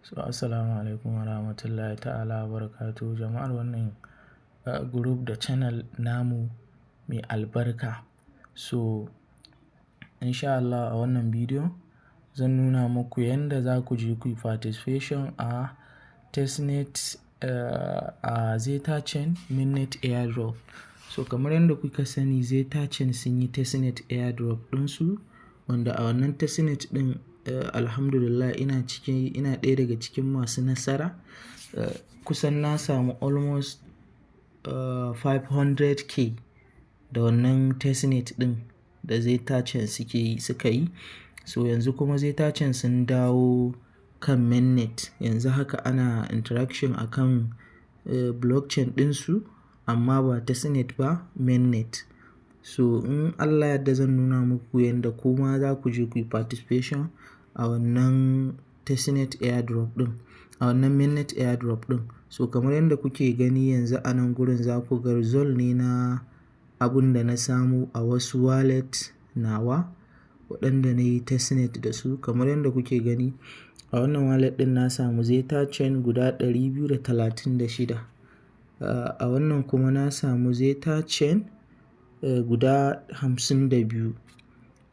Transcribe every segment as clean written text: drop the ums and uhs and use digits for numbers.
So assalamu alaikum wa rahmatullahi ta'ala wa barakatuh jama'ar wannan group da channel namu mai albarka. So insha Allah a wannan bidiyo zan nuna muku yanda za ku je ku yi participation a testnet a Zetachain mainnet airdrop. So kamar yadda kuka sani Zetachain sun yi testnet airdrop ɗinsu, wanda a wannan testnet ɗin alhamdulillah ina ɗaya daga cikin masu nasara. Kusan na samu almost 500k da wannan testnet ɗin da Zetachain suka yi. So yanzu kuma Zetachain sun dawo kan mainnet. Yanzu haka ana interaction akan blockchain ɗinsu amma ba testnet ba, mainnet. So in Allah yadda zan nuna muku yanda kuma za ku je ku yi participation a wannan testnet airdrop ɗin, a wannan mainnet airdrop ɗin. So kamar yadda kuke gani yanzu a nan gurin za ku ga result ne na abun da na samu a wasu wallet nawa waɗanda na yi testnet da su. Kamar yadda kuke gani a wannan wallet ɗin na samu Zetachain guda 236. A wannan kuma na samu Zetachain guda 52.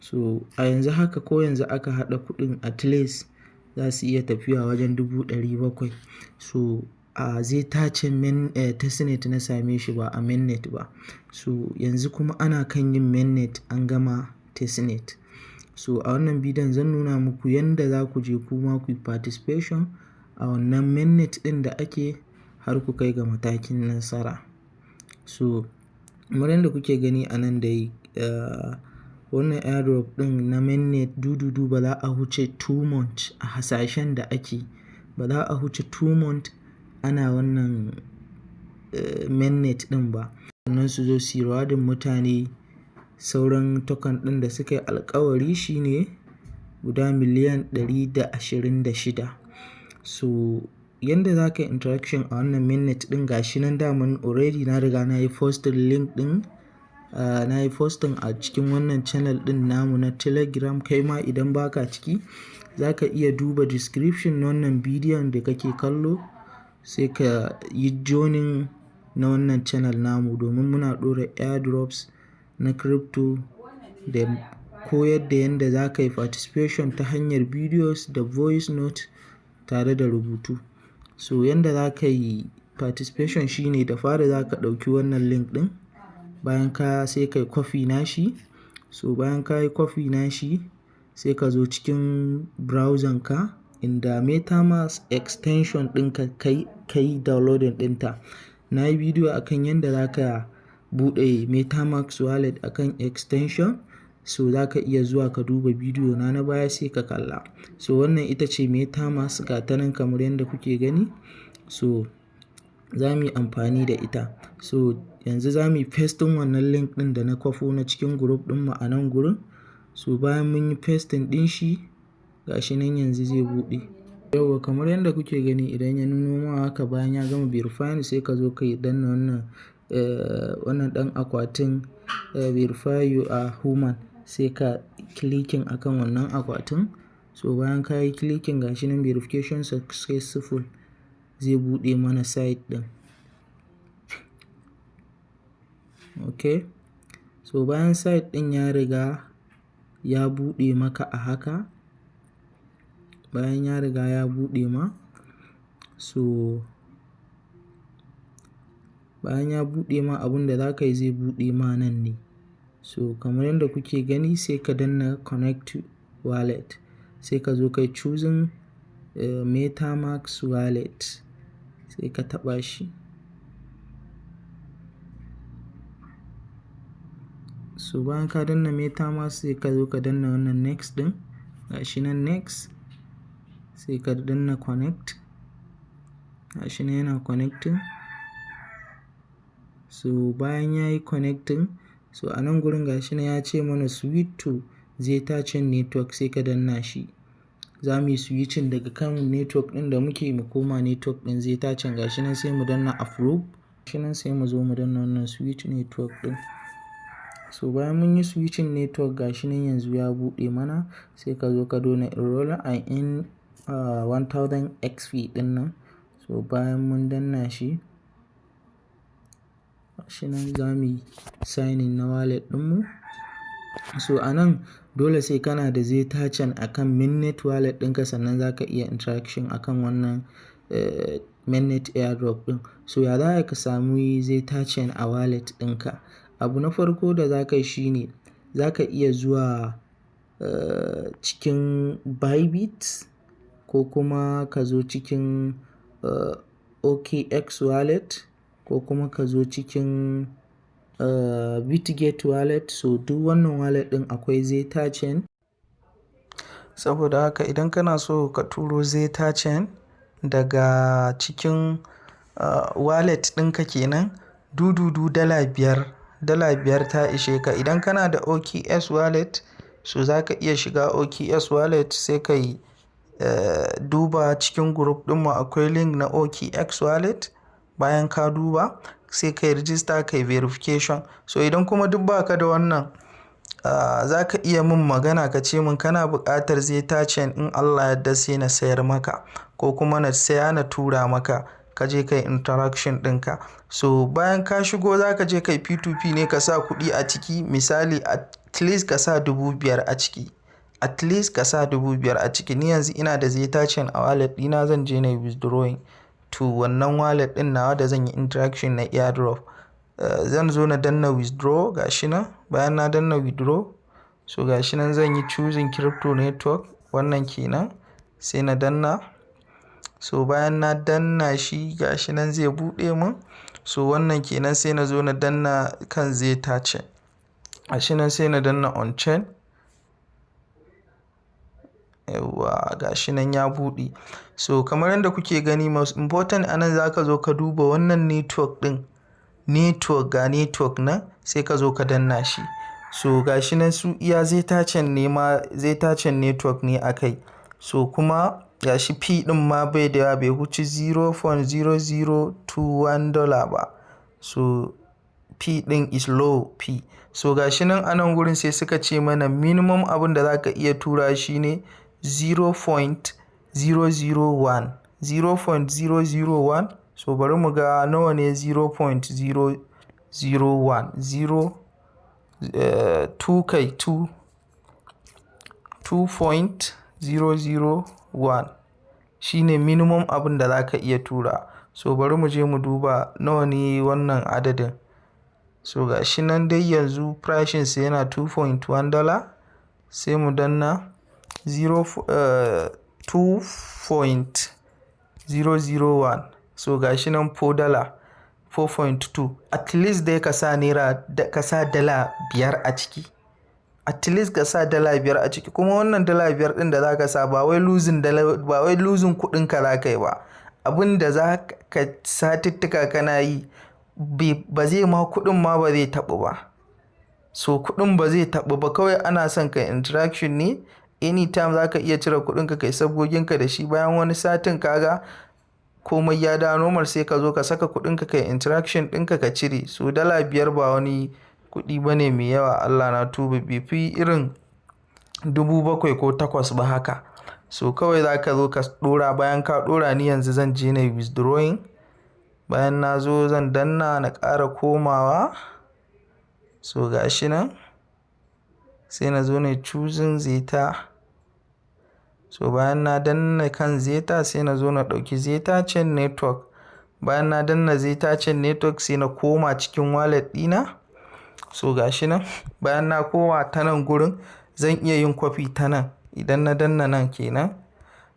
So a yanzu haka ko yanzu aka haɗa kuɗin at least za su iya tafiya wajen 700,000. So a Zetachain testnet na same shi ba a mainnet ba. So yanzu kuma ana kan yin mainnet an gama testnet. So a wannan bidiyon zan nuna muku yanda za ku je kuma ku yi participation a wannan mainnet ɗin da ake har ku kai ga matakin nasara. So kamar yadda kuke gani a nan dai wannan airdrop ɗin na mainnet dududu ba za a huce 2 months a hasashen da ake, ba za a huce 2 months ana wannan mainnet ɗin ba. Sannan su zo su yi rewarding mutane. Sauran token ɗin da suka yi alkawari shine guda miliyan 126. So yanda za ka yi interaction a wannan mainnet ɗin gashi nan daman already na riga na yi posting link ɗin, na yi posting a cikin wannan channel ɗin namu na Telegram. Kai ma idan baka ciki za ka iya duba description na wannan bidiyon da kake kallo sai ka yi joining na wannan channel namu, domin muna ɗora airdrops na crypto da koyar da yanda za ka yi participation ta hanyar videos da voice note tare da rubutu. So yanda za ka yi participation shine da fari za ka ɗauki wannan link ɗin, bayan ka sai ka yi copy nashi. So bayan ka yi copy nashi sai ka zo cikin browser ka inda metamask extension ɗinka ka yi downloading ɗinta. Na yi bidiyo akan yanda za ka buɗe metamask wallet akan extension. So za ka iya zuwa ka duba bidiyo na baya sai ka kalla. So wannan ita ce metamask ga ta nan kamar yadda kuke gani. So za mu yi amfani da ita. So yanzu za mu yi pasting wannan link ɗin da na kwafo na cikin group ɗinmu a nan gurin. So bayan mun yi pasting ɗin shi gashi nan yanzu zai buɗe. Yauwa kamar yadda kuke gani idan ya nuno ma haka bayan ya gama verifying sai ka zo ka yi danna wannan ɗan akwatin verify you are human, sai ka clicking akan wannan akwatin. So bayan ka yi clicking gashi nan verification successful zai buɗe mana site ɗin. Okay. So bayan site ɗin ya riga ya buɗe maka a haka, bayan ya riga ya buɗe ma, so bayan ya buɗe ma abun da za ka yi zai buɗe ma nan ne. So kamar yadda kuke gani sai ka danna connect wallet, sai ka zo kai choosing metamask wallet sai ka taɓa shi. So bayan ka danna metamask sai ka zo ka danna wannan next ɗin, gashi nan next, sai ka danna connect, gashi nan yana connecting. So bayan ya yi connecting, so a nan gurin gashi nan ya ce mana switch to Zetachain network, sai ka danna shi. Za mu yi switching daga kan network ɗin da muke mu koma network ɗin Zetachain. Gashi nan sai mu danna approve, gashi nan sai mu zo mu danna wannan switch network ɗin. So bayan mun yi switching network gashi nan yanzu ya buɗe mana, sai ka zo ka dona enroll and 1000 XP din nan. So bayan mun danna shi nan za mu yi signing na wallet ɗinmu. So a nan dole sai kana da Zetachain akan mainnet wallet ɗinka sannan za ka iya interaction akan wannan mainnet airdrop ɗin. So ya za ka samu Zetachain a wallet ɗinka? Abu na farko da za ka yi shine za ka iya zuwa cikin Bybit ko kuma ka zo cikin OKX wallet ko kuma ka zo cikin Bitget wallet. So duk wannan wallet ɗin akwai Zetachain. Saboda haka idan kana so ka turo Zetachain daga cikin wallet ɗinka kenan, dududu dala biyar ta ishe ka. Idan kana da OKX wallet, so za ka iya shiga OKX wallet sai ka yi duba cikin group ɗinmu akwai link na OKX wallet. Bayan ka duba sai ka yi register, ka yi verification. So idan kuma duk baka da wannan, za ka iya min magana ka ce min kana buƙatar Zetachain, in Allah yadda sai na sayar maka ko kuma na saya na tura maka ka je ka yi interaction ɗinka. So bayan ka shigo za ka je ka yi P2P ne, ka sa kuɗi a ciki. Misali at least ka sa 5,000 a ciki. At least ka sa 5,000 a ciki. Ni yanzu ina da Zetachain a wallet ɗina, zan je na yi withdrawing to wannan wallet ɗin nawa da zan yi interaction na airdrop. Zan zo na danna withdraw gashi nan. Bayan na danna withdraw, so gashi nan zan yi choosing crypto network, wannan kenan. Sai na danna. So bayan na danna shi gashi nan zai buɗe mun. So wannan kenan, sai na zo na danna kan Zetachain. Gashi nan sai na danna on chain. Yawwa gashi nan ya buɗe. So kamar yadda kuke gani, most important anan za ka zo ka duba wannan network ɗin. Network nan sai ka zo ka danna shi. So gashi nan su iya Zetachain ne ma, Zetachain network ne akai. So kuma gashi P ɗin ma bai da yawa, bai huci $0.0021 ba. So P ɗin is low P. So gashi nan anan gurin sai suka ce mana minimum abin da za ka iya tura shi ne 0.001. 0.001. So bari mu ga nawa ne 0.001. 2.001 shine minimum abin da za ka iya tura. So bari mu je mu duba nawa ne wannan adadin. So gashi nan dai yanzu pricing sa yana $2.1. Sai mu danna 2.001. So gashi nan $4, 4.2. At least dai ka sa dala 5 a ciki. At least ka sa dala 5 a ciki. Kuma wannan dala 5 din da za ka sa ba wai losing kuɗin ka za ka yi ba. Abin da za ka satuttuka kana yi ba zai ma, kuɗin ma ba zai taɓu ba. So kuɗin ba zai taɓu ba, kawai ana son ka interaction ne. Anytime za ka iya cire kuɗinka kai sabgoginka da shi. Bayan wani satin kaga komai ya dawo normal, sai ka zo ka saka kuɗinka kai interaction ɗinka ka cire. So dala 5 ba wani kuɗi ba ne mai yawa. Allah na tuba, bai fi irin 7,000 ko 8,000 ba haka. So kawai za ka zo ka ɗora. Bayan ka ɗora, ni yanzu zan je na yi withdrawing. Bayan na zo zan danna na ƙara komawa. So gashi nan sai na zo na choosing Zeta. So bayan na danna kan Zeta sai na zo na ɗauki Zetachain network. Bayan na danna Zetachain network sai na koma cikin wallet ɗina. So gashi nan bayan na koma ta nan gurin zan iya yin copy ta nan. Idan na danna nan kenan,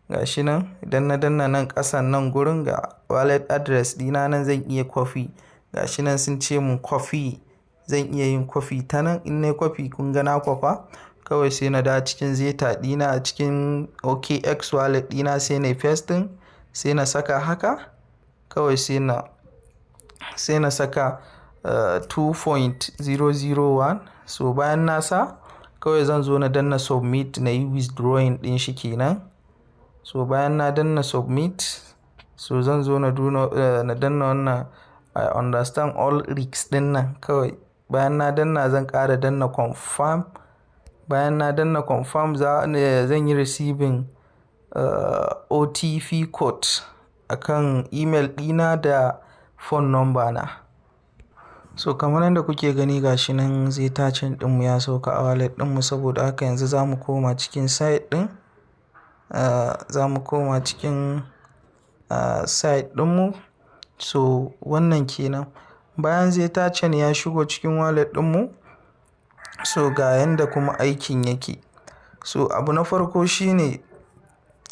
gashi nan idan na danna nan ƙasan nan gurin ga wallet address ɗina nan, zan iya copy. Gashi nan sun ce mun copy, zan iya yin copy ta nan. In nayi copy kun ga na kwafa, kawai sai na da cikin Zeta ɗina a cikin OKX wallet ɗina, sai na paste, sai na saka haka. Kawai sai na saka 2.001. So bayan na sa, kawai zan zo na danna submit na yi withdrawing ɗin shi kenan. So bayan na danna submit, so zan zo na danna wannan I understand all risks ɗin nan kawai. Bayan na danna zan ƙara danna confirm. Bayan na danna confirm zan yi receiving OTP code akan email ɗina da phone number na. So kamar yadda kuke gani gashi nan Zetachain ɗinmu ya sauka a wallet ɗinmu, saboda haka yanzu za mu koma cikin site ɗin. Za mu koma cikin site ɗinmu. So wannan kenan. Bayan Zetachain ya shigo cikin wallet ɗinmu, so ga yanda kuma aikin yake. So abu na farko shine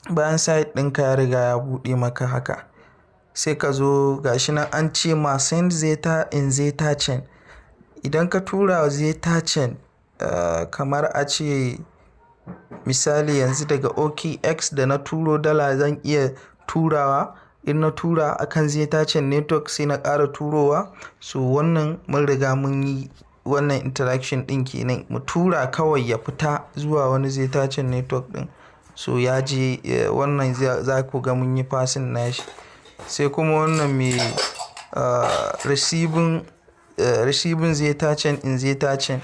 bayan site ɗinka ya riga ya buɗe maka haka, sai ka zo gashi nan an ce ma send Zeta in Zetachain. Idan ka tura Zetachain kamar a ce misali yanzu daga OKX da na turo dala zan iya turawa. In na tura akan Zetachain network sai na ƙara turowa. So wannan mun riga mun yi wannan interaction ɗin kenan. Mu tura kawai ya fita zuwa wani Zetachain network ɗin. So ya je wannan za ku ga mun yi passing nashi. Sai kuma wannan mai receiving Zetachain in Zetachain.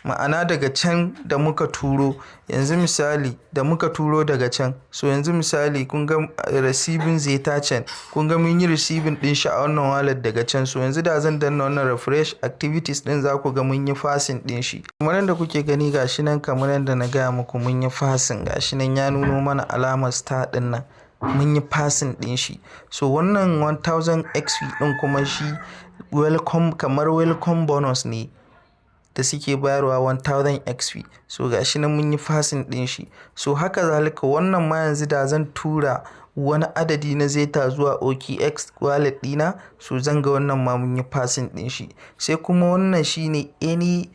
Ma'ana daga can da muka turo, yanzu misali da muka turo daga can, so yanzu misali kun ga receiving Zetachain, kun ga mun yi receiving din shi a wannan wallet daga can. So yanzu da zan danna wannan refresh activities din, za ku ga mun yi passing din shi kamar yadda kuke gani. Gashi nan kamar yadda na gaya muku mun yi passing, gashi nan ya nuno mana alamar star din nan, mun yi passing din shi. So wannan 1000 XP din kuma shi kamar welcome bonus ne da suke bayarwa 1000 XP. So gashi nan mun yi passing din shi. So haka zalika wannan ma yanzu da zan tura wani adadi na Zeta zuwa OKX wallet dina, so zan ga wannan ma mun yi passing din shi. Sai kuma wannan shine any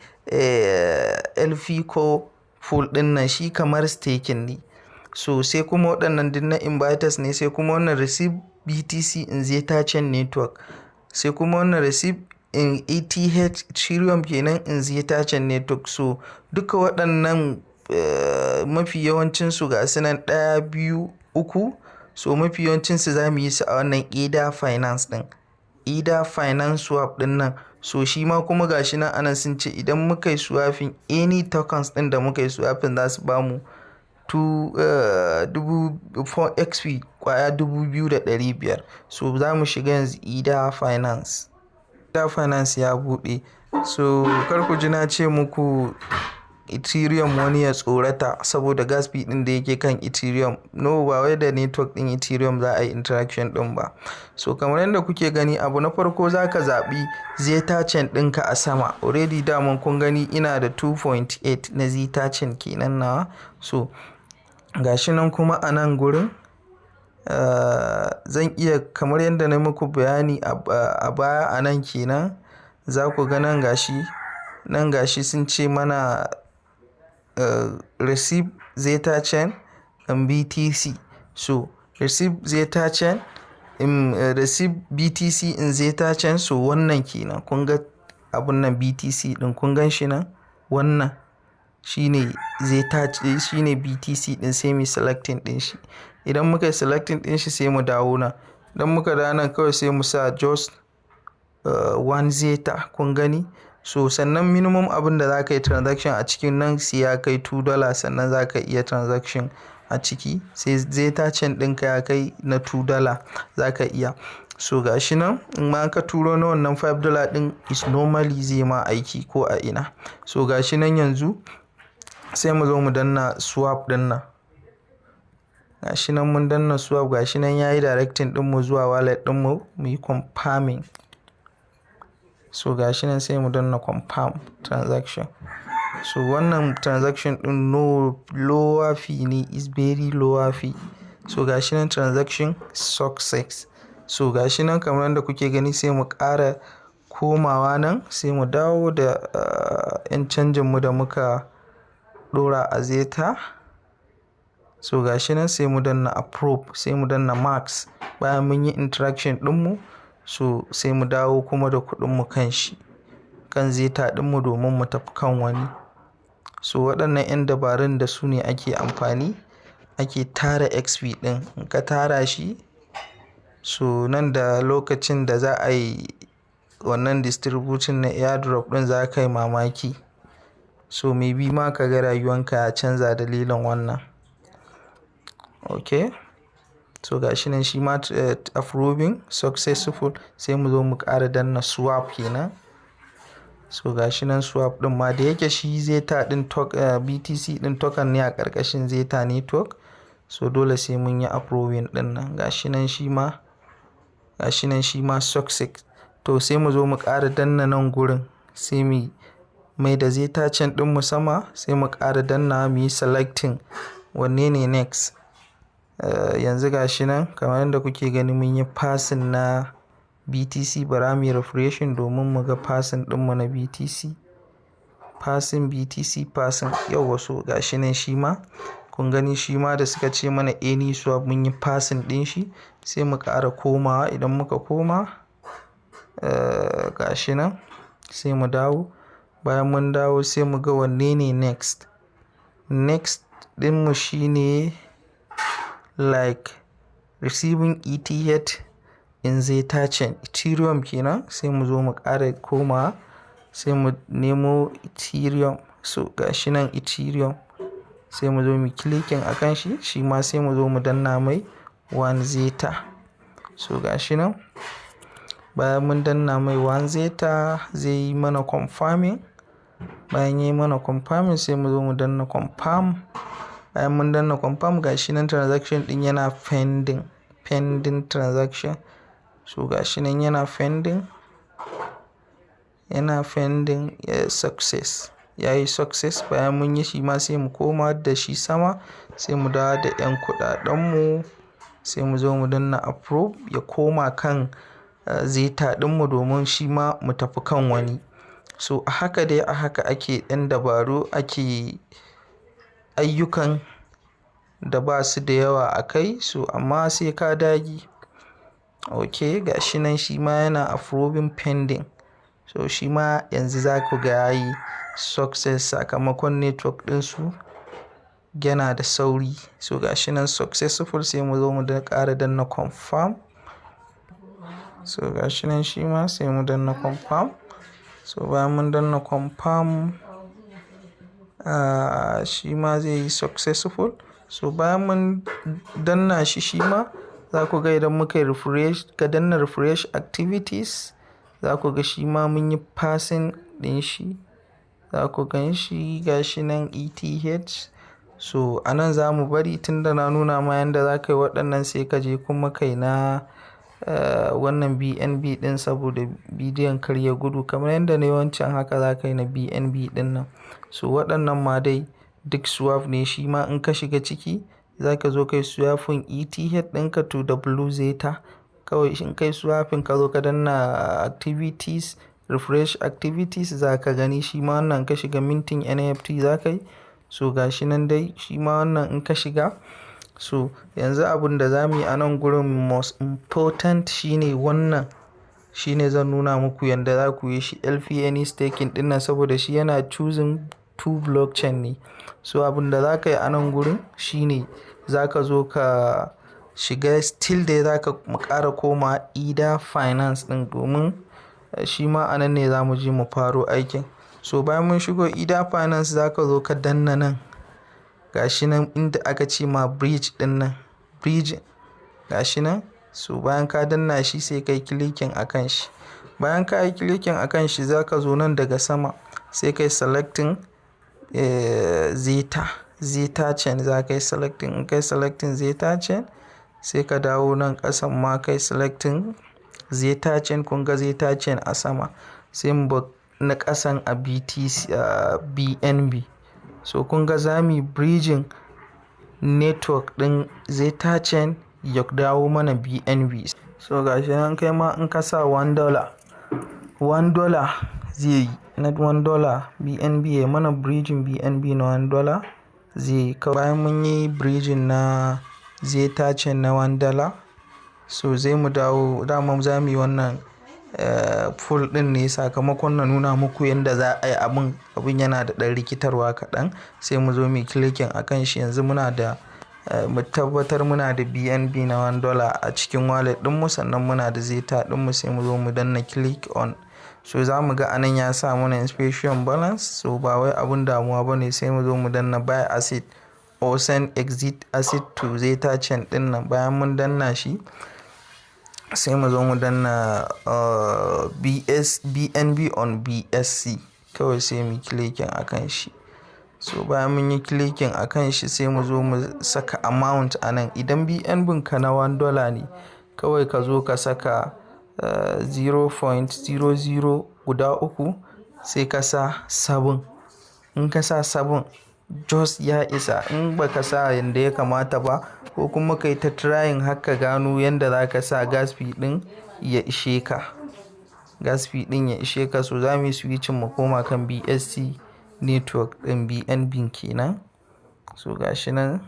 LP ko full din nan, shi kamar staking ne. So sai kuma waɗannan din na inviters ne. Sai kuma wannan receive BTC in Zetachain network. Sai kuma wannan receive in ETH Ethereum kenan in Zetachain network. So duka waɗannan mafi yawancinsu ga su nan 1, 2, 3. So mafi yawancinsu za mu yi su a wannan Eda Finance ɗin, Eda Finance swap ɗin nan. So shi ma kuma gashi nan anan sun ce idan muka yi swapping any tokens ɗin da muka yi swapping za su ba mu 4 XP kwaya 2500. So za mu shiga yanzu Eda Finance. Eda Finance ya buɗe. So kar ku ji na ce muku Ethereum wani ya tsorata saboda gas fee din da yake kan Ethereum. No, ba wai da network din Ethereum za a yi interaction din ba. So kamar yadda kuke gani, abu na farko za ka zaɓi Zetachain ɗinka a sama. Already daman kun gani ina da 2.8 na Zetachain kenan nawa. So gashi nan kuma a nan gurin zan iya kamar yadda na muku bayani a baya a nan kenan, za ku ga nan gashi sun ce mana receive Zetachain in BTC. So receive Zetachain receive BTC in Zetachain. So wannan kenan kun ga abun nan BTC din, kun gan shi nan, wannan shine Zetachain, shine BTC din. sai mu selecting din shi. Idan muka yi selecting din shi sai mu dawo nan. Idan muka dawo nan kawai sai mu sa just 1 Zeta, kun gani. So sannan minimum abin da za ka yi transaction a cikin nan sai ya kai $2, sannan za ka iya transaction a ciki. Sai Zetachain ɗinka ya kai na $2 za ka iya. So gashi nan in ma ka turo na wannan $5 ɗin is normally zai ma aiki ko a ina. So gashi nan yanzu sai mu zo mu danna swap ɗin nan. Gashi nan mun danna swap, gashi nan yayi directing ɗinmu zuwa wallet ɗinmu, mu yi confirming. So gashi nan sai mu danna confirm transaction. So wannan transaction din lower fee ne, is very lower fee. So gashi nan transaction success. So gashi nan kamar yadda kuke gani sai mu ƙara komawa nan, sai mu dawo da yan canjin mu da muka ɗora a Zeta. So gashi nan sai mu danna approve, sai mu danna max. Bayan mun yi interaction ɗinmu, so sai mu dawo kuma da kuɗinmu kan shi, kan Zeta ɗinmu, domin mu tafi kan wani. So waɗannan 'yan dabarun da su ne ake amfani, ake tara XP ɗin. In ka tara shi, so nan da lokacin da za a yi wannan distribution na airdrop ɗin za ka yi mamaki. So maybe ma ka ga rayuwanka ya canza dalilin wannan. okay, so gashi nan shi ma approving successful. Sai mu zo mu ƙara danna swap kenan. So gashi nan swap din ma da yake shi Zeta din BTC din token ne a ƙarƙashin Zeta network, so dole sai mun yi approving din nan. Gashi nan shi ma success. To sai mu zo mu ƙara danna nan gurin, sai mu mai da Zetachain din mu sama, sai mu ƙara danna mu yi selecting wanne ne next. Yanzu gashi nan kamar yadda kuke gani mun yi passing na BTC. Bara mu yi refreshing domin mu ga passing din mu na BTC. Passing BTC passing, yau wasu gashi nan shi ma kun gani shi ma da suka ce mana any swap mun yi passing din shi. Sai mu ƙara komawa, idan muka koma gashi nan sai mu dawo. Bayan mun dawo sai mu ga wanne ne next. Next din mu shine like receiving ETH in Zetachain Ethereum kenan. Sai mu zo mu ƙara komawa, sai mu nemo Ethereum. So gashi nan Ethereum, sai mu zo mu clicking akan shi, shi ma sai mu zo mu danna mai 1 Zeta. So gashi nan bayan mun danna mai 1 Zeta zai yi mana confirming. Bayan yi mana confirming sai mu zo mu danna confirm. Bayan mun danna confirm gashi nan transaction din yana pending transaction. So gashi nan yana pending success, yayi success. Bayan mun yi shi ma sai mu koma da shi sama, sai mu dawo da yan kudaden mu, sai mu zo mu danna approve ya koma kan Zeta din mu domin shi ma mu tafi kan wani. So a haka dai ake ɗan dabaru, ake ayyukan da ba su da yawa a kai. So amma sai ka dage. Okay, gashi nan shi ma yana approving pending. So shi ma yanzu za ku ga yayi success sakamakon network din su yana da sauri. So gashi nan successful. Sai mu zo mu ƙara danna confirm. So gashi nan shi ma sai mu danna confirm. So bayan mun danna confirm shi ma zai yi successful. So bayan mun danna shi ma za ku ga idan muka yi refresh, ka danna refresh activities, za ku ga shi ma mun yi passing din shi. Za ku gan shi gashi nan ETH. So anan za mu bari tunda na nuna ma yanda za ka yi waɗannan, sai ka je kuma kai na wannan BNB din saboda bidiyon kar ya gudu. Kamar yadda na yi wancan haka za ka yi na BNB din nan. So waɗannan ma dai duk swap ne. Shi ma in ka shiga ciki za ka zo kai swapin ETH ɗinka to da blue Zeta. Kawai in kai swapin ka zo ka danna activities, refresh activities, za ka gani shi ma wannan ka shiga minting NFT za ka yi. So gashi nan dai shi ma wannan in ka shiga. So yanzu abun da za mu yi a nan gurin most important shine wannan, shine zan nuna muku yanda za ku yi shi LPN staking din nan, saboda shi yana choosing 2 blockchain ne. So abun da za ka yi a nan gurin shine za ka zo ka shiga still dai za ka ƙara koma Ida Finance din, domin shi ma a nan ne za mu je mu faro aikin. So bayan mun shigo Ida Finance za ka zo ka danna nan gashi nan inda aka ce ma bridge din nan, bridge gashi nan. So bayan ka danna shi sai kai clicking akan shi. Bayan ka yi clicking akan shi za ka zo nan daga sama sai kai selecting Zetachain za ka yi selecting. In kai selecting Zetachain sai ka dawo nan ƙasan ma kai selecting Zetachain. Kun ga Zetachain a sama, sai mu na ƙasan a BNB. So kun ga za mu yi bridging network ɗin Zetachain ya dawo mana BNB. So gashi nan kai ma in ka sa $1 zai yi na $1 BNB ya mana bridging BNB na $1 zai yi. Bayan mun yi bridging na Zetachain na $1, so zai mu dawo, dama za mu yi wannan full din ne sakamakon na nuna muku yadda za a yi abun yana da ɗan rikitarwa kaɗan. Sai mu zo mu clicking akan shi. Yanzu muna da mu tabbatar muna da BNB na $1 a cikin wallet ɗinmu, sannan muna da Zeta ɗinmu. Sai mu zo mu danna click on. So za mu ga anan ya sa mana inspection balance. So ba wai abun damuwa ba ne. Sai mu zo mu danna buy asset or send exit asset to Zetachain din nan. Bayan mun danna shi sai mu zo mu danna BNB on BSC, kawai sai mu clicking akan shi. So bayan mun yi clicking akan shi sai mu zo mu saka amount anan. Idan BNB ka na $1 ne, kawai ka zo ka saka 0.00 guda uku sai ka sa 7. In ka sa 7 just ya isa. In baka sa yanda ya kamata ba, ko kuma kai ta trying haka gano yanda zaka sa gas fee din ya ishe ka. Gas fee din ya ishe ka, so za mu yi switching mu koma kan BSC network din BNB kenan. So gashi nan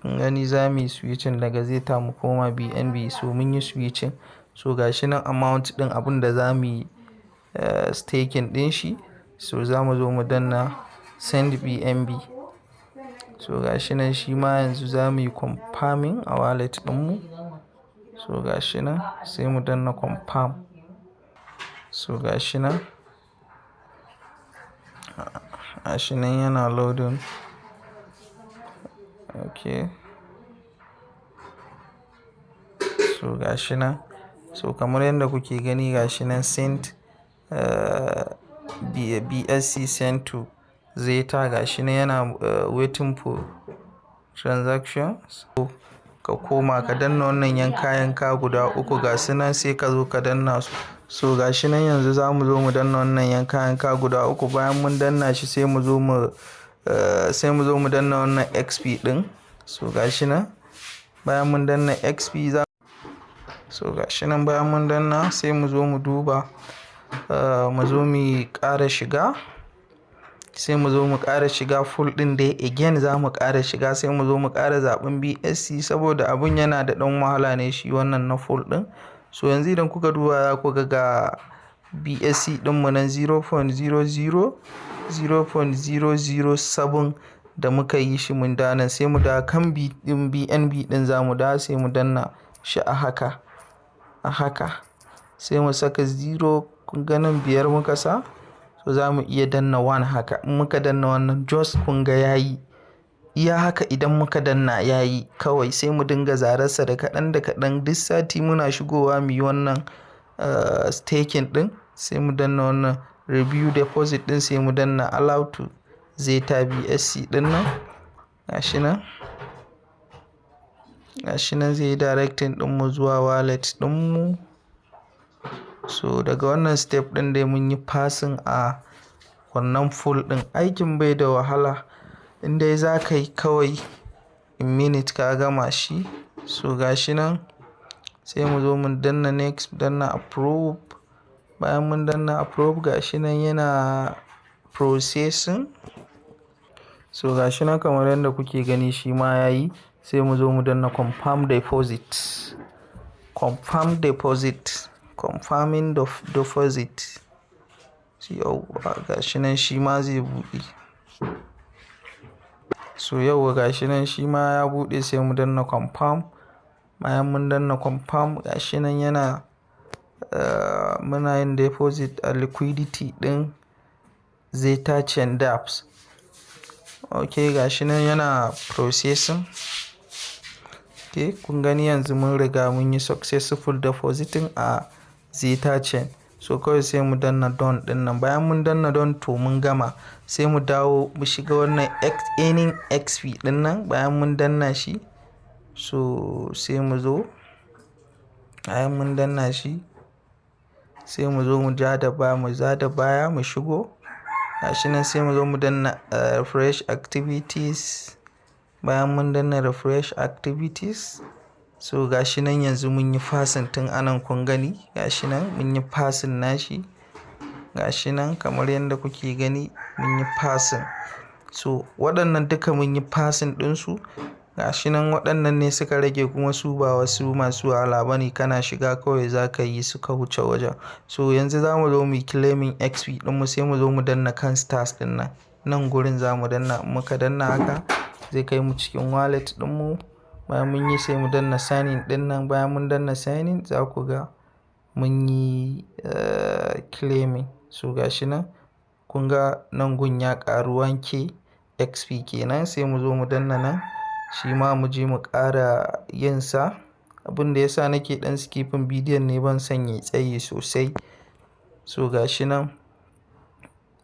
kun gani za mu yi switching daga Zeta mu koma BNB. So mun yi switching. So gashi nan amount din abin da za mu yi staking din shi. So za mu zo mu danna send BNB. So gashi nan shi ma yanzu za mu yi confirming a wallet ɗinmu. So gashi nan sai mu danna confirm. So gashi nan yana loading. Okay. So gashi nan. So kamar yadda kuke gani gashi nan send BSC sent to Zeta, gashi nan yana waiting for transactions. So ka koma ka danna wannan yanka guda uku ga su nan sai ka zo ka danna su. So gashi nan yanzu za mu zo mu danna wannan yanka guda uku. Bayan mun danna shi sai mu zo mu danna wannan XP din. So gashi nan bayan mun danna XP gashi nan bayan mun danna sai mu zo mu duba mu zo mu ƙara shiga. Sai mu zo mu ƙara shiga full din dai again za mu ƙara shiga. Sai mu zo mu ƙara zaɓen BSC saboda abun yana da ɗan wahala ne shi wannan na full din. So yanzu idan kuka duba za ku ga BSC ɗinmu nan 0.007 da muka yi shi mun dana. Sai mu da kan BNB ɗin za mu da sai mu danna shi a haka. Sai mu saka 0, kun ga nan 5 muka sa. So za mu iya danna 1 haka. In muka danna wannan just kun ga yayi. Iya haka idan muka danna yayi kawai sai mu dinga zararsa da kaɗan da kaɗan. Duk sati muna shigowa mu yi wannan staking ɗin. Sai mu danna wannan review deposit ɗin sai mu danna allow to Zeta BSC ɗin nan. Gashi nan zai yi directing ɗinmu zuwa wallet ɗinmu. So daga wannan step ɗin dai mun yi passing a wannan full ɗin. Aikin bai da wahala. Indai za ka yi kawai in minute ka gama shi. So gashi nan sai mu zo mu danna next, danna approve. Bayan mun danna approve gashi nan yana processing. So gashi nan kamar yadda kuke gani shi ma yayi. Sai mu zo mu danna confirm deposit. Confirming deposit. Yauwa gashi nan shi ma zai buɗe. So yauwa gashi nan shi ma ya buɗe sai mu danna confirm. Bayan mun danna confirm gashi nan yana muna yin deposit a liquidity ɗin Zetachain dApps. Okay gashi nan yana processing. Okay kun gani yanzu mun riga mun yi successful depositing a Zetachain. So kawai sai mu danna done ɗin nan. Bayan mun danna done to mun gama. Sai mu dawo mu shiga wannan earning XP ɗin nan. Bayan mun danna shi so sai mu zo. Bayan mun danna shi sai mu zo mu ja da baya mu shigo. Gashi nan sai mu zo mu danna refresh activities. Bayan mun danna refresh activities so gashi nan yanzu mun yi passing tun anan kun gani. Gashi nan mun yi passing nashi. Gashi nan kamar yadda kuke gani mun yi passing. So waɗannan duka mun yi passing ɗinsu. Gashi nan waɗannan ne suka rage kuma su ba wasu masu wahala bane. Kana shiga kawai za ka yi suka wuce wajen. So yanzu za mu zo mu yi claiming XP ɗinmu sai mu zo mu danna kan stars ɗin nan. Nan gurin za mu danna. Muka danna haka zai kai mu cikin wallet ɗinmu. Bayan mun yi sai mu danna sign in ɗin nan. Bayan mun danna sign in za ku ga mun yi claiming. So gashi nan kun ga nan gun ya ƙaru 1K XP kenan, sai mu zo mu danna nan shi ma mu je mu ƙara yin sa. Abin da yasa nake ɗan skipping bidiyon ne, ban son yayi tsayi sosai. So gashi nan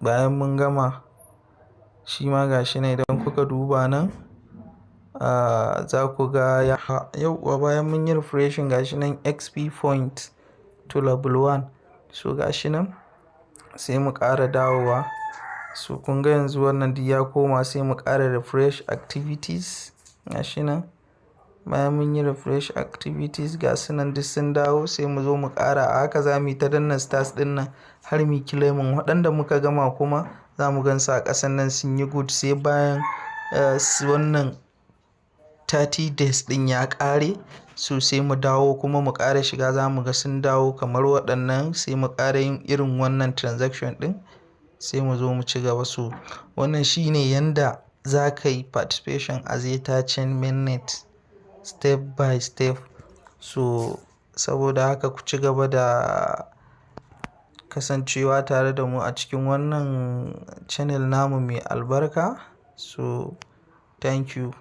bayan mun gama shi ma gashi nan idan kuka duba nan za ku ga yauwa bayan mun yi refreshing gashi nan XP point to level 1. So gashi nan sai mu ƙara dawowa. So kun ga yanzu wannan duk ya koma, sai mu ƙara refresh activities gashi nan. Bayan mun yi refresh activities ga su nan duk sun dawo, sai mu zo mu ƙara. A haka za mu yi ta danna stars ɗin nan har mu claiming. Waɗanda muka gama kuma za mu gan su a ƙasan nan sun yi good, sai bayan wannan 30 days ɗin ya ƙare. So sai mu dawo kuma mu ƙara shiga, za mu ga sun dawo kamar waɗannan, sai mu ƙara yin irin wannan transaction ɗin, sai mu zo mu ci gaba. So wannan shine yanda za ka yi participation a Zetachain mainnet step by step. So saboda haka ku ci gaba da kasancewa tare da mu a cikin wannan channel namu mai albarka. So thank you.